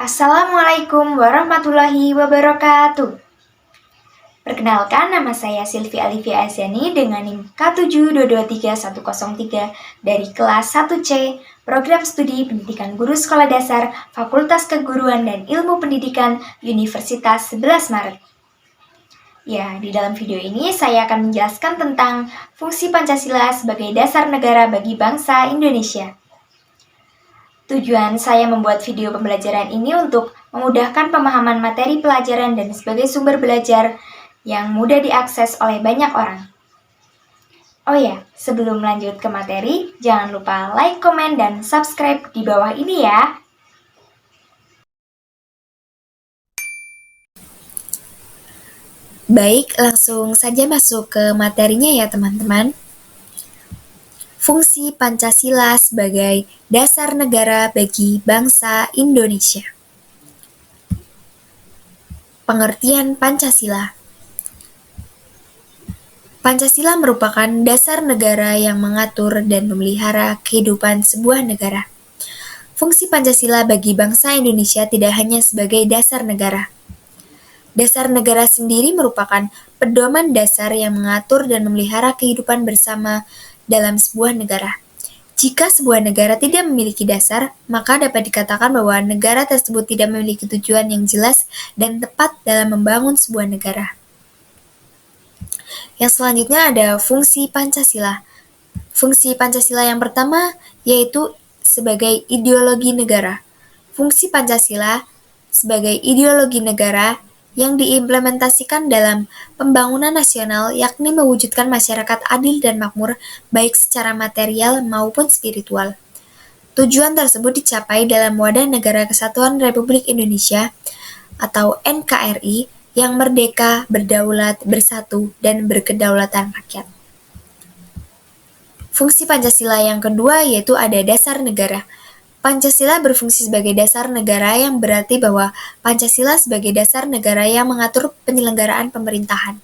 Assalamualaikum warahmatullahi wabarakatuh. Perkenalkan, nama saya Silvi Alivia Aziani dengan NIM K72231103 dari kelas 1C, Program Studi Pendidikan Guru Sekolah Dasar, Fakultas Keguruan dan Ilmu Pendidikan, Universitas 11 Maret. Ya, di dalam video ini saya akan menjelaskan tentang fungsi Pancasila sebagai dasar negara bagi bangsa Indonesia. Tujuan saya membuat video pembelajaran ini untuk memudahkan pemahaman materi pelajaran dan sebagai sumber belajar yang mudah diakses oleh banyak orang. Oh ya, sebelum lanjut ke materi, jangan lupa like, komen, dan subscribe di bawah ini ya. Baik, langsung saja masuk ke materinya ya teman-teman. Fungsi Pancasila sebagai dasar negara bagi bangsa Indonesia. Pengertian Pancasila. Pancasila merupakan dasar negara yang mengatur dan memelihara kehidupan sebuah negara. Fungsi Pancasila bagi bangsa Indonesia tidak hanya sebagai dasar negara. Dasar negara sendiri merupakan pedoman dasar yang mengatur dan memelihara kehidupan bersama dalam sebuah negara. Jika sebuah negara tidak memiliki dasar, maka dapat dikatakan bahwa negara tersebut tidak memiliki tujuan yang jelas dan tepat dalam membangun sebuah negara. Yang selanjutnya ada fungsi Pancasila. Fungsi Pancasila yang pertama yaitu sebagai ideologi negara. Fungsi Pancasila sebagai ideologi negara yang diimplementasikan dalam pembangunan nasional, yakni mewujudkan masyarakat adil dan makmur baik secara material maupun spiritual. Tujuan tersebut dicapai dalam wadah Negara Kesatuan Republik Indonesia atau NKRI yang merdeka, berdaulat, bersatu, dan berkedaulatan rakyat. Fungsi Pancasila yang kedua yaitu ada dasar negara. Pancasila berfungsi sebagai dasar negara yang berarti bahwa Pancasila sebagai dasar negara yang mengatur penyelenggaraan pemerintahan.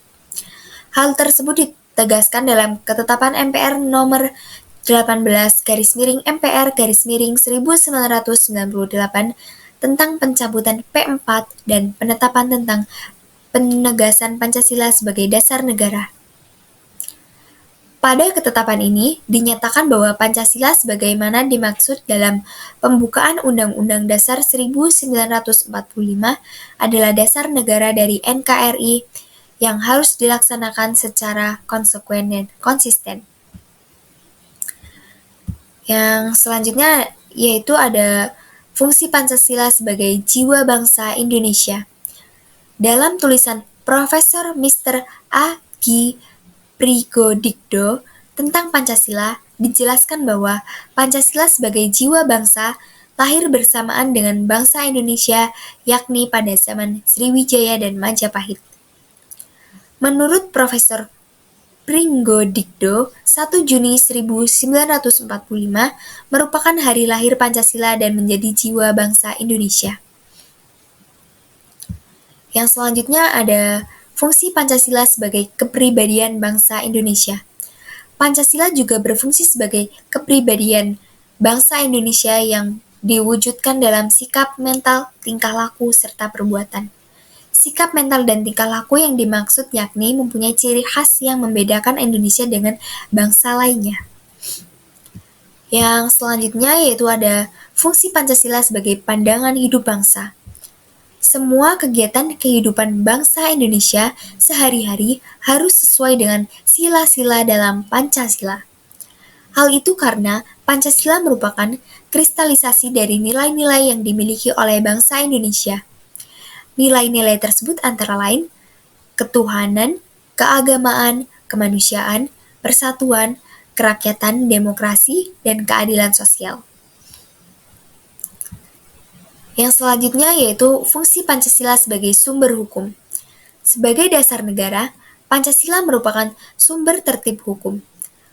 Hal tersebut ditegaskan dalam Ketetapan MPR nomor 18/MPR/1998 tentang pencabutan P4 dan penetapan tentang penegasan Pancasila sebagai dasar negara. Pada ketetapan ini, dinyatakan bahwa Pancasila sebagaimana dimaksud dalam pembukaan Undang-Undang Dasar 1945 adalah dasar negara dari NKRI yang harus dilaksanakan secara konsekuen dan konsisten. Yang selanjutnya yaitu ada fungsi Pancasila sebagai jiwa bangsa Indonesia. Dalam tulisan Profesor Mr. A. G. Prigodikdo tentang Pancasila, dijelaskan bahwa Pancasila sebagai jiwa bangsa lahir bersamaan dengan bangsa Indonesia, yakni pada zaman Sriwijaya dan Majapahit. Menurut Profesor Prigodikdo, 1 Juni 1945 merupakan hari lahir Pancasila dan menjadi jiwa bangsa Indonesia. Yang selanjutnya ada fungsi Pancasila sebagai kepribadian bangsa Indonesia. Pancasila juga berfungsi sebagai kepribadian bangsa Indonesia yang diwujudkan dalam sikap, mental, tingkah laku, serta perbuatan. Sikap, mental, dan tingkah laku yang dimaksud yakni mempunyai ciri khas yang membedakan Indonesia dengan bangsa lainnya. Yang selanjutnya yaitu ada fungsi Pancasila sebagai pandangan hidup bangsa. Semua kegiatan kehidupan bangsa Indonesia sehari-hari harus sesuai dengan sila-sila dalam Pancasila. Hal itu karena Pancasila merupakan kristalisasi dari nilai-nilai yang dimiliki oleh bangsa Indonesia. Nilai-nilai tersebut antara lain ketuhanan, keagamaan, kemanusiaan, persatuan, kerakyatan, demokrasi, dan keadilan sosial. Yang selanjutnya yaitu fungsi Pancasila sebagai sumber hukum. Sebagai dasar negara, Pancasila merupakan sumber tertib hukum.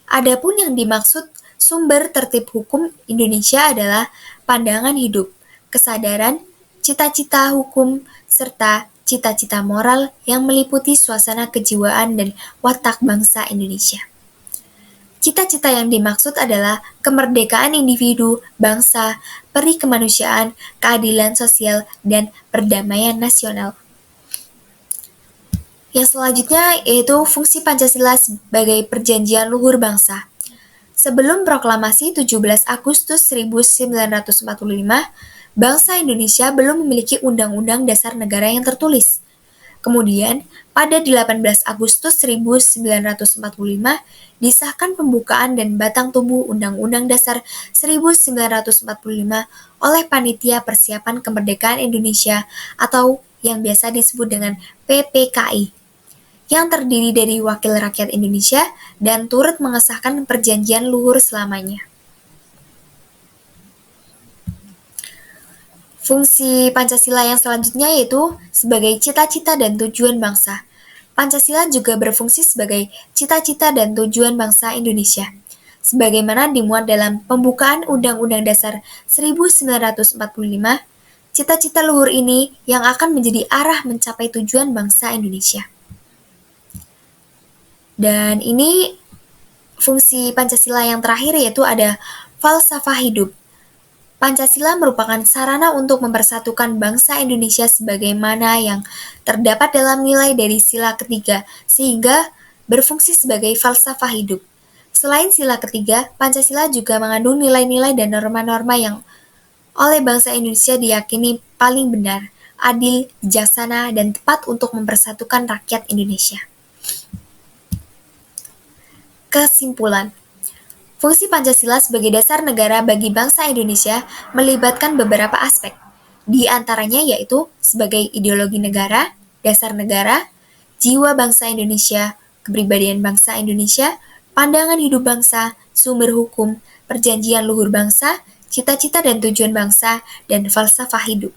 Adapun yang dimaksud sumber tertib hukum Indonesia adalah pandangan hidup, kesadaran, cita-cita hukum, serta cita-cita moral yang meliputi suasana kejiwaan dan watak bangsa Indonesia. Cita-cita yang dimaksud adalah kemerdekaan individu, bangsa, peri kemanusiaan, keadilan sosial, dan perdamaian nasional. Yang selanjutnya yaitu fungsi Pancasila sebagai perjanjian luhur bangsa. Sebelum proklamasi 17 Agustus 1945, bangsa Indonesia belum memiliki Undang-Undang Dasar Negara yang tertulis. Kemudian, pada 18 Agustus 1945, disahkan pembukaan dan batang tubuh Undang-Undang Dasar 1945 oleh Panitia Persiapan Kemerdekaan Indonesia atau yang biasa disebut dengan PPKI, yang terdiri dari wakil rakyat Indonesia dan turut mengesahkan perjanjian luhur selamanya. Fungsi Pancasila yang selanjutnya yaitu sebagai cita-cita dan tujuan bangsa. Pancasila juga berfungsi sebagai cita-cita dan tujuan bangsa Indonesia, sebagaimana dimuat dalam pembukaan Undang-Undang Dasar 1945, cita-cita luhur ini yang akan menjadi arah mencapai tujuan bangsa Indonesia. Dan ini fungsi Pancasila yang terakhir yaitu ada falsafah hidup. Pancasila merupakan sarana untuk mempersatukan bangsa Indonesia sebagaimana yang terdapat dalam nilai dari sila ketiga, sehingga berfungsi sebagai falsafah hidup. Selain sila ketiga, Pancasila juga mengandung nilai-nilai dan norma-norma yang oleh bangsa Indonesia diyakini paling benar, adil, bijaksana, dan tepat untuk mempersatukan rakyat Indonesia. Kesimpulan, fungsi Pancasila sebagai dasar negara bagi bangsa Indonesia melibatkan beberapa aspek, di antaranya yaitu sebagai ideologi negara, dasar negara, jiwa bangsa Indonesia, kepribadian bangsa Indonesia, pandangan hidup bangsa, sumber hukum, perjanjian luhur bangsa, cita-cita dan tujuan bangsa, dan falsafah hidup.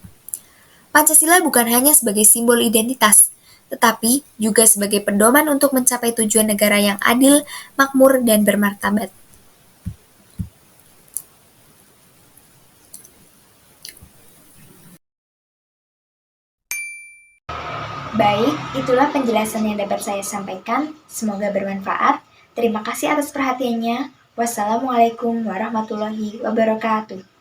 Pancasila bukan hanya sebagai simbol identitas, tetapi juga sebagai pedoman untuk mencapai tujuan negara yang adil, makmur, dan bermartabat. Baik, itulah penjelasan yang dapat saya sampaikan. Semoga bermanfaat. Terima kasih atas perhatiannya. Wassalamualaikum warahmatullahi wabarakatuh.